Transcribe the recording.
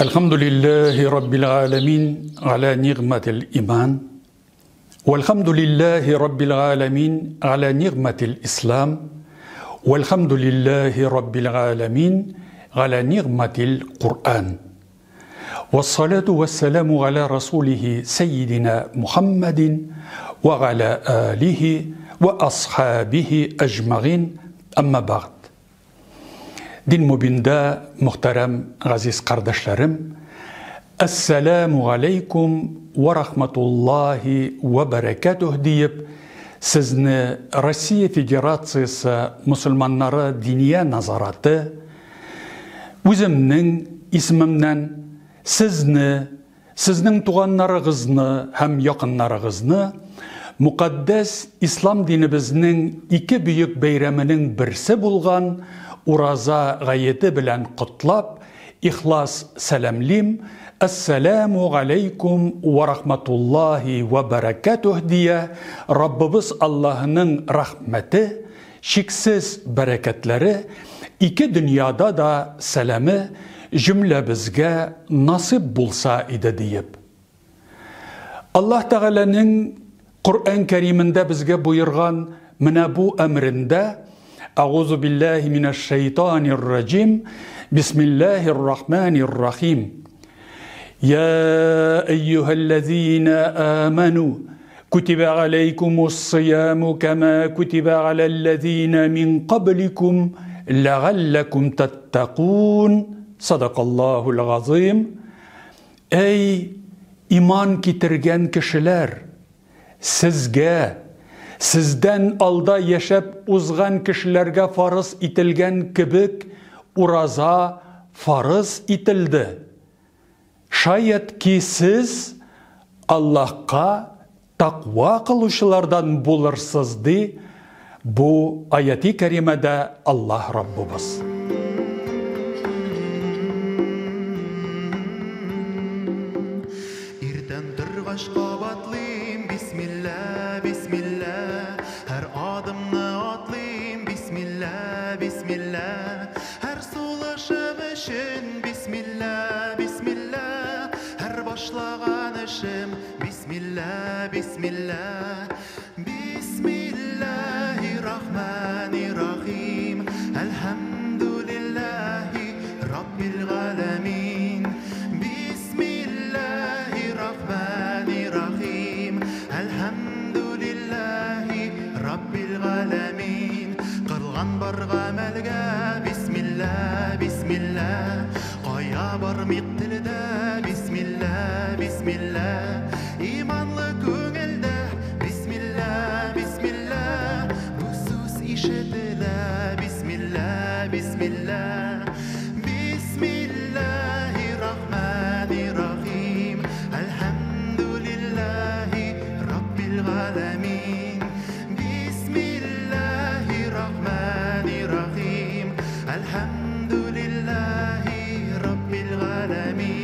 الحمد لله رب العالمين على نعمة الإيمان، والحمد لله رب العالمين على نعمة الإسلام، والحمد لله رب العالمين على نعمة القرآن، والصلاة والسلام على رسوله سيدنا محمد وعلى آله وأصحابه أجمعين. أما بعد. Din mübinde muhterem aziz kardeşlerim, Esselamu Aleyküm ve Rahmetullahi ve Berekatuh deyip sizni Rusya Federasyası Müslümanları Diniye Nazaratı özümnin ismimden sizni, sizning tuğanlarınızını hem yakınlarınızını mukaddes İslam dinimizning iki büyük beyramının birisi bulgan Uraza gayeti bilen kutlap, ihlas selamlim, Esselamu Aleyküm ve Rahmetullahi ve Berekatuh diye Rabbimiz Allah'ın rahmeti, şiksiz bereketleri, iki dünyada da selamı cümle bizge nasip bulsa idi deyip. Allah Teala'nın Kur'an-ı Kerim'inde bizge buyurgan mine bu emrinde أعوذ بالله من الشيطان الرجيم بسم الله الرحمن الرحيم يا أيها الذين آمنوا كتب عليكم الصيام كما كتب على الذين من قبلكم لعلكم تتقون صدق الله العظيم. Ey iman getirgen kişiler, sizden alda yaşap uzgan kişilerge farz itilgen kibik uraza farz itildi. Şayet ki siz Allah'a takva kılışlardan bulursunuz di, bu ayeti kerimede Allah Rabbimiz. İrden dırgaş qabatlıyım, Bismillah, Bismillah. Her adımını atlayayım, Bismillah, Bismillah. Her sulaşım için, Bismillah, Bismillah. Her başlagan işim, Bismillah, Bismillah. Bismillahirrahmanirrahim. Elhamdülillahi Rabbil alemin. Bismillahirrahmanirrahim. Elhamdülillahi Rabbil alemin. Qılgan bar gamelge, Bismillah, Bismillah. Qaya bar miqtilde, Bismillah, Bismillah. İmanlı köngelde, Bismillah, Bismillah. Husus işitile, Bismillah, Bismillah. Bismillahirrahmanirrahim. Elhamdülillahi Rabbil alemin. Bismillahirrahmanirrahim. Elhamdülillahi Rabbil alemin.